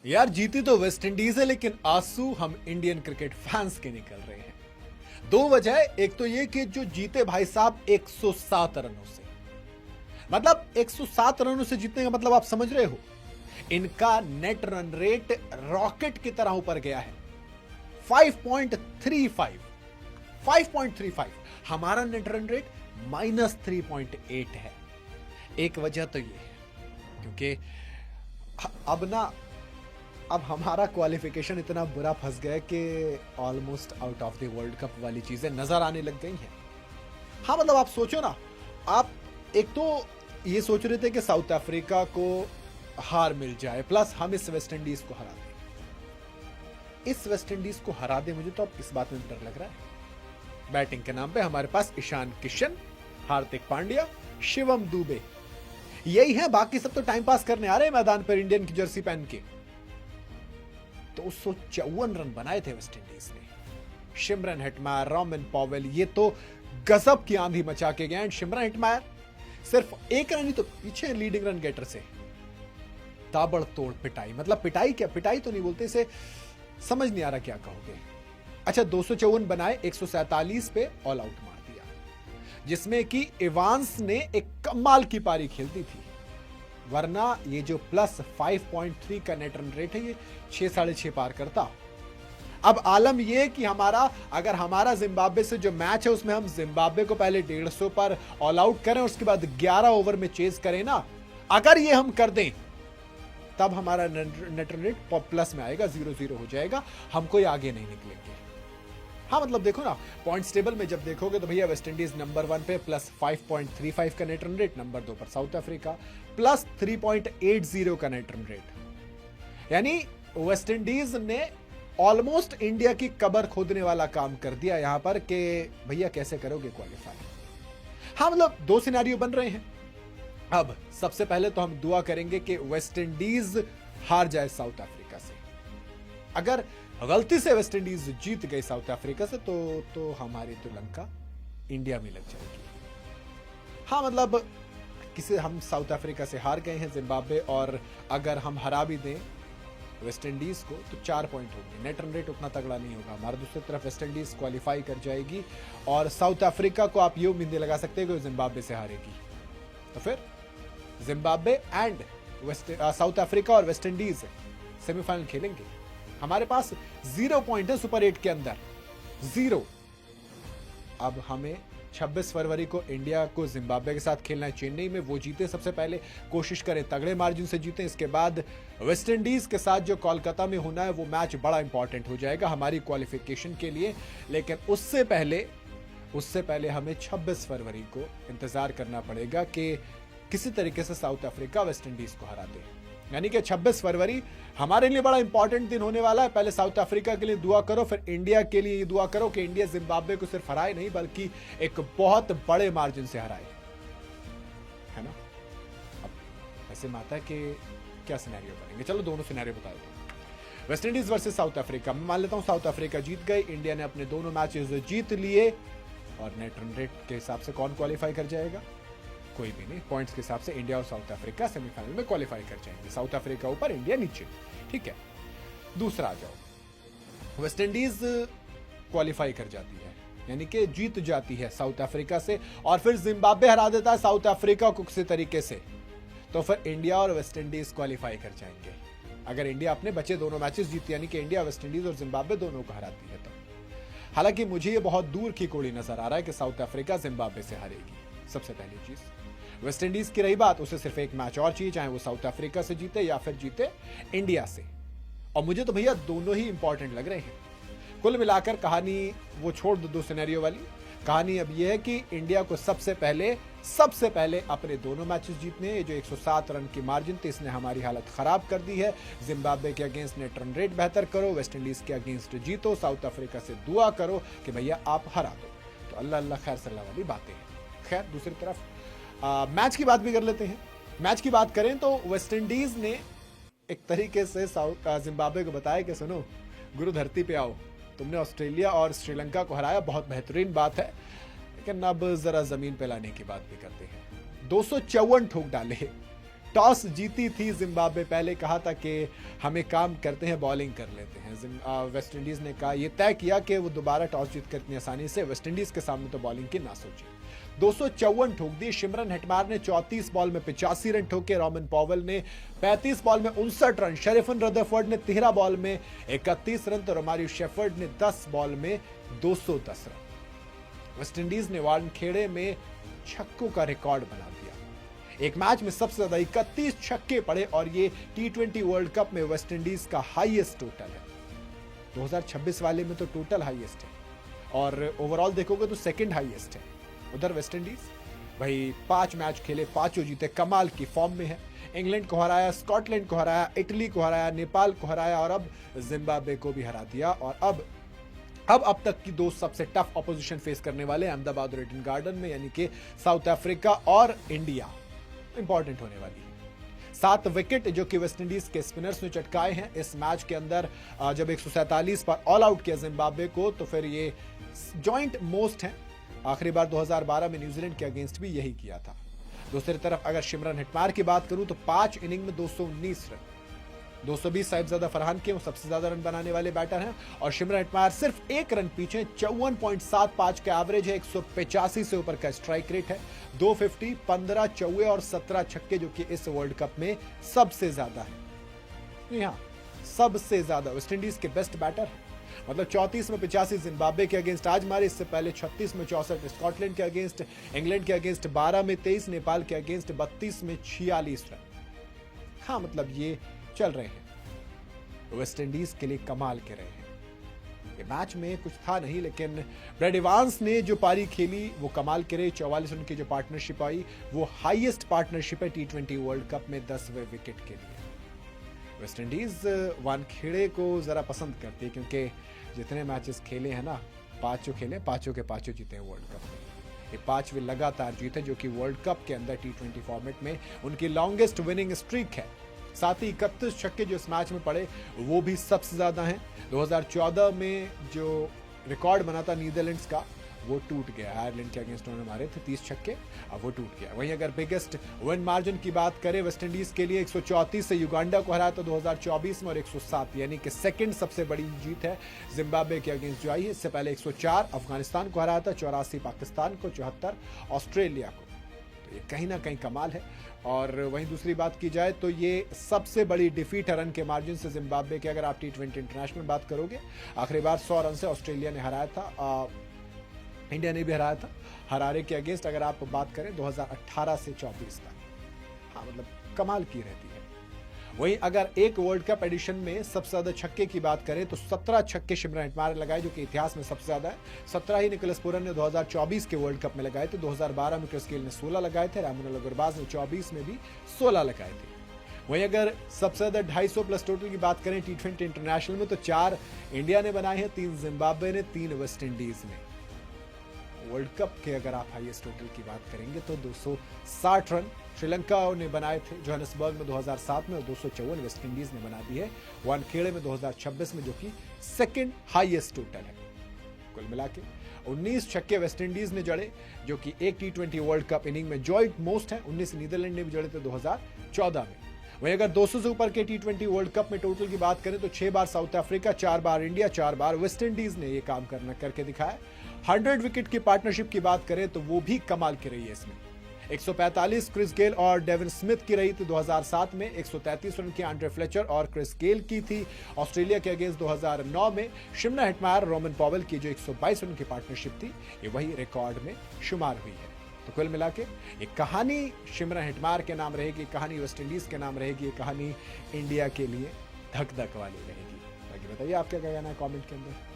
यार जीती तो वेस्ट इंडीज है, लेकिन आंसू हम इंडियन क्रिकेट फैंस के निकल रहे हैं। दो वजह। एक तो ये कि जो जीते भाई साहब 107 रनों से, मतलब 107 रनों से जीतने का मतलब आप समझ रहे हो। इनका नेट रन रेट रॉकेट की तरह ऊपर गया है, 5.35। 5.35। हमारा नेट रन रेट -3.8 है। एक वजह तो ये है क्योंकि अब हमारा क्वालिफिकेशन इतना बुरा फंस गया कि almost out of the world cup वाली चीजें नजर आने लग गई हैं। हाँ मतलब आप सोचो ना, आप एक तो ये सोच रहे थे कि साउथ अफ्रीका को हार मिल जाए, प्लस हम इस वेस्ट इंडीज को हरा दें। इस वेस्ट इंडीज को हरा दे, मुझे तो अब इस बात में डर लग रहा है। बैटिंग के नाम पे हमारे पास ईशान किशन, हार्दिक पांड्या, शिवम दुबे, यही है। बाकी सब तो टाइम पास करने आ रहे हैं मैदान पर इंडियन की जर्सी पहन के। 254 रन बनाए थे वेस्ट इंडीज ने। शिमरन हेटमायर, रॉबिन पॉवेल, ये तो गजब की आंधी मचा के गए। शिमरन हेटमायर सिर्फ एक रन ही तो पीछे लीडिंग रन गेटर से। ताबड़तोड़ पिटाई, मतलब पिटाई क्या, पिटाई तो नहीं बोलते इसे, समझ नहीं आ रहा क्या कहोगे। अच्छा 254 बनाए, 147 पे ऑल आउट मार दिया, जिसमें कि इवांस ने एक कमाल की पारी खेल दी थी। वरना ये जो प्लस 5.3 का नेट रन रेट है, ये 6.5 पार करता। अब आलम ये कि अगर हमारा जिम्बाब्वे से जो मैच है उसमें हम जिम्बाब्वे को पहले 150 पर ऑल आउट करें, उसके बाद 11 ओवर में चेज करें ना, अगर ये हम कर दें तब हमारा नेट रन रेट प्लस में आएगा, 0-0 हो जाएगा, हम कोई आगे नहीं निकलेंगे। हाँ मतलब देखो ना, पॉइंट्स टेबल में जब देखोगे तो भैया वेस्ट इंडीज नंबर 1 पे प्लस 5.35 का नेट रन रेट, नंबर 2 पर साउथ अफ्रीका प्लस 3.80 का नेट रन रेट। यानी वेस्ट इंडीज ने ऑलमोस्ट इंडिया की कबर खोदने वाला काम कर दिया यहां पर कि भैया कैसे करोगे क्वालिफाई। हाँ मतलब दो सिनेरियो बन रहे हैं। अब सबसे पहले तो हम दुआ करेंगे कि वेस्ट इंडीज हार जाए साउथ अफ्रीका से। अगर गलती से वेस्ट इंडीज जीत गई साउथ अफ्रीका से तो हमारी तो लंका इंडिया में लग जाएगी। हाँ मतलब हम साउथ अफ्रीका से हार गए हैं जिम्बाब्वे, और अगर हम हरा भी दें वेस्ट इंडीज को तो 4 पॉइंट होंगे। नेट रन रेट उतना तगड़ा नहीं होगा हमारा। दूसरी तरफ वेस्ट इंडीज क्वालिफाई कर जाएगी और साउथ अफ्रीका को आप ये उम्मीद लगा सकते हैं कि जिम्बाब्वे से हारेगी। तो फिर जिम्बाब्वे एंड साउथ अफ्रीका और वेस्ट इंडीज सेमीफाइनल खेलेंगे। हमारे पास 0 पॉइंट है सुपर 8 के अंदर, 0। अब हमें 26 फरवरी को इंडिया को जिम्बाब्वे के साथ खेलना है चेन्नई में। वो जीते सबसे पहले, कोशिश करें तगड़े मार्जिन से जीते। इसके बाद वेस्ट इंडीज के साथ जो कोलकाता में होना है वो मैच बड़ा इंपॉर्टेंट हो जाएगा हमारी क्वालिफिकेशन के लिए। लेकिन उससे पहले हमें 26 फरवरी को इंतजार करना पड़ेगा कि किसी तरीके से साउथ अफ्रीका वेस्ट इंडीज को हरा दे। यानी कि 26 फरवरी हमारे लिए बड़ा इंपॉर्टेंट दिन होने वाला है। पहले साउथ अफ्रीका के लिए दुआ करो, फिर इंडिया के लिए दुआ करो कि इंडिया जिम्बाब्वे को सिर्फ हराए नहीं बल्कि एक बहुत बड़े मार्जिन से हराए, है ना। अब ऐसे में आता है कि क्या सिनेरियो करेंगे। चलो दोनों सिनेरियो बता देता हूं। West Indies versus south Africa, मैं मान लेता हूं साउथ अफ्रीका जीत गई, इंडिया ने अपने दोनों मैचेस जीत लिए, और नेट रन रेट के हिसाब से कौन क्वालिफाई कर जाएगा? कोई भी नहीं। पॉइंट्स के हिसाब से इंडिया और साउथ अफ्रीका सेमीफाइनल में क्वालिफाई कर जाएंगे। साउथ अफ्रीका ऊपर, इंडिया नीचे, ठीक है। दूसरा आ जाओ, वेस्ट इंडीज क्वालिफाई कर जाती है, यानी कि जीत जाती है साउथ अफ्रीका से, और फिर जिम्बाब्वे हरा देता है साउथ अफ्रीका को किसी तरीके से, तो फिर इंडिया और वेस्ट इंडीज क्वालिफाई कर जाएंगे। अगर इंडिया अपने बचे दोनों मैचेस जीती, यानी कि इंडिया वेस्ट इंडीज और जिम्बाब्वे दोनों को हराती है। तो हालांकि मुझे ये बहुत दूर की कोड़ी नजर आ रहा है कि साउथ अफ्रीका जिम्बाब्वे से हारेगी। सबसे पहली चीज, वेस्ट इंडीज की रही बात, उसे सिर्फ एक मैच और चाहिए, चाहे वो साउथ अफ्रीका से जीते या फिर जीते इंडिया से। और मुझे तो भैया दोनों ही इंपॉर्टेंट लग रहे हैं। कुल मिलाकर कहानी वो छोड़ दो सिनेरियो वाली, कहानी अब यह है कि इंडिया को सबसे पहले अपने दोनों मैचेस जीतने हैं। जो 107 रन की मार्जिन थी, इसने हमारी हालत खराब कर दी है। जिम्बाब्वे के अगेंस्ट नेट रन रेट बेहतर करो, वेस्ट इंडीज के अगेंस्ट जीतो, साउथ अफ्रीका से दुआ करो कि भैया आप हरा दो। तो अल्लाह अल्लाह खैर सल्लाह वाली बातें हैं। खैर दूसरी तरफ मैच की बात भी कर लेते हैं। मैच की बात करें तो वेस्ट इंडीज ने एक तरीके से जिम्बाब्वे को बताया कि सुनो गुरु धरती पे आओ, तुमने ऑस्ट्रेलिया और श्रीलंका को हराया, बहुत बेहतरीन बात है, लेकिन अब जरा जमीन पे लाने की बात भी करते हैं। 254 ठोक डाले, टॉस जीती थी जिम्बाब्वे, पहले कहा था कि हमें काम करते हैं, बॉलिंग कर लेते हैं। वेस्ट इंडीज ने कहा, ये तय किया कि वो दोबारा टॉस जीतकर इतनी आसानी से वेस्ट इंडीज के सामने तो बॉलिंग की ना सोचे। 254 ठोक दिए शिमरन हेटमायर ने, 34 बॉल में 85 रन ठोके। रॉबिन पॉवेल ने 35 बॉल में 59 रन, शेरिफन रदरफोर्ड ने 13 बॉल में 31 रन, तो रोमारियो शेफर्ड ने 10 बॉल में 210 रन। वेस्ट इंडीज ने वानखेड़े में छक्कों का रिकॉर्ड बना दिया। एक मैच में सबसे ज्यादा 31 छक्के पड़े और ये T20 वर्ल्ड कप में वेस्ट इंडीज का हाईएस्ट टोटल है। 2026 वाले में तो टोटल हाईएस्ट है और ओवरऑल देखोगे तो सेकंड हाईएस्ट है। उधर वेस्ट इंडीज भाई 5 मैच खेले, 5 जीते, कमाल की फॉर्म में है। इंग्लैंड को हराया, स्कॉटलैंड को हराया, इटली को हराया, नेपाल को हराया और अब जिम्बाब्वे को भी हरा दिया। और अब तक की 2 सबसे टफ ऑपोजिशन फेस करने वाले अहमदाबाद और ईडन गार्डन में, यानी कि साउथ अफ्रीका और इंडिया, इंपॉर्टेंट होने वाली है। 7 विकेट जो कि वेस्ट इंडीज के स्पिनर्स ने चटकाए हैं इस मैच के अंदर। जब 147 पर ऑल आउट किया जिम्बाब्वे को तो फिर ये जॉइंट मोस्ट है। आखिरी बार 2012 में न्यूजीलैंड के अगेंस्ट भी यही किया था। दूसरी तरफ अगर शिमरन हेटमायर की बात करूं तो 5 इनिंग में 219 रन, 220 साहिबजादा फरहान के, वो सबसे ज्यादा रन बनाने वाले बैटर हैं। और शिमरन हेटमायर सिर्फ 1 रन पीछे, 54.75 का एवरेज है, 185 से ऊपर का स्ट्राइक रेट है, 250, 15 चौके और 17 छक्के, जो कि इस वर्ल्ड कप में सबसे ज्यादा है। यहाँ सबसे ज्यादा वेस्ट इंडीज के बेस्ट बैटर है। मतलब 34 में 85 जिम्बाब्वे के अगेंस्ट आज मारे, इससे पहले 36 में 64 स्कॉटलैंड के अगेंस्ट, इंग्लैंड के अगेंस्ट 12 में 23, नेपाल के अगेंस्ट 32 में 46 रन। हाँ, मतलब ये चल रहे हैं, वेस्ट इंडीज के लिए कमाल के रहे हैं। ये मैच में कुछ था नहीं, लेकिन ब्रैड इवांस ने जो पारी खेली वो कमाल के रहे। 44 रन की जो पार्टनरशिप आई वो हाईएस्ट पार्टनरशिप है T20 वर्ल्ड कप में 10वें विकेट के लिए। वेस्ट इंडीज वानखेड़े को जरा पसंद करती है क्योंकि जितने मैचेस खेले हैं ना, 5 खेले, 5 के 5 जीते हैं वर्ल्ड कप में। ये 5वीं लगातार जीत है जो कि वर्ल्ड कप के अंदर T20 फॉर्मेट में उनकी लॉन्गेस्ट विनिंग स्ट्रीक है। साथ ही 31 छक्के जो इस मैच में पड़े वो भी सबसे ज्यादा हैं। 2014 में जो रिकॉर्ड बना था नीदरलैंड्स का वो टूट गया। आयरलैंड के अगेंस्ट उन्होंने मारे थे 30 छक्के, अब वो टूट गया। वहीं अगर बिगेस्ट विन मार्जिन की बात करें वेस्ट इंडीज के लिए, 134 से युगांडा को हराया था 2024 में और 107, यानी कि सेकंड सबसे बड़ी जीत है जिम्बाब्वे के अगेंस्ट जो आई है। इससे पहले 104 अफगानिस्तान को हराया था, 84 पाकिस्तान को, 74 ऑस्ट्रेलिया को। तो ये कहीं ना कहीं कमाल है। और वहीं दूसरी बात की जाए तो ये सबसे बड़ी डिफीट है रन के मार्जिन से जिम्बाब्वे के। अगर आप T20 इंटरनेशनल बात करोगे, आखिरी बार 100 रन से ऑस्ट्रेलिया ने हराया था, इंडिया ने भी हराया था हरारे के अगेंस्ट। अगर आप बात करें 2018 से 24 तक, हाँ मतलब कमाल की रहती है। वहीं अगर एक वर्ल्ड कप एडिशन में सबसे ज्यादा छक्के की बात करें तो 17 छक्के शिमरन हेटमायर ने लगाए, जो कि इतिहास में सबसे ज्यादा है। 17 ही निकोलस पूरन ने 2024 के वर्ल्ड कप में लगाए थे। 2012 में क्रिस गेल ने 16 लगाए थे, रामुल गुरबाज ने 24 में भी 16 लगाए थे। वहीं अगर सबसे ज्यादा 250 प्लस टोटल की बात करें T20 इंटरनेशनल में तो 4 इंडिया ने बनाए हैं, 3 जिम्बाब्वे ने, 3 वेस्ट इंडीज ने। वर्ल्ड कप के अगर आप हाईएस्ट टोटल की बात करेंगे तो 260 रन श्रीलंका ने बनाए थे जोहान्सबर्ग में 2007 में, और 254 वेस्ट इंडीज ने बना दी है वानखेड़े में 2026 में, जो कि सेकंड हाईएस्ट टोटल है। कुल मिला के 19 छक्के वेस्ट इंडीज ने जड़े, जो कि एक T20 वर्ल्ड कप इनिंग में जॉइंट मोस्ट है। 19 नीदरलैंड ने भी जड़े थे 2014 में। वहीं अगर 200 से ऊपर के T20 वर्ल्ड कप में टोटल की बात करें तो 6 बार साउथ अफ्रीका, 4 बार इंडिया, 4 बार वेस्ट इंडीज ने ये काम करके दिखाया। 100 विकेट की पार्टनरशिप की बात करें तो वो भी कमाल की रही है। इसमें 145 क्रिस गेल और डेविन स्मिथ की रही थी 2007 में, 133 रन की आंड्रे फ्लेचर और क्रिस गेल की थी ऑस्ट्रेलिया के अगेंस्ट 2009 में। शिमरन हेटमायर, रॉबिन पॉवेल की जो 122 रन की पार्टनरशिप थी, ये वही रिकॉर्ड में शुमार हुई है। तो कुल मिला के एक कहानी शिमरन हेटमायर के नाम रहेगी, कहानी वेस्ट इंडीज के नाम रहेगी, कहानी इंडिया के लिए धक धक वाली रहेगी। बाकी बताइए आप क्या कहना है कमेंट के अंदर।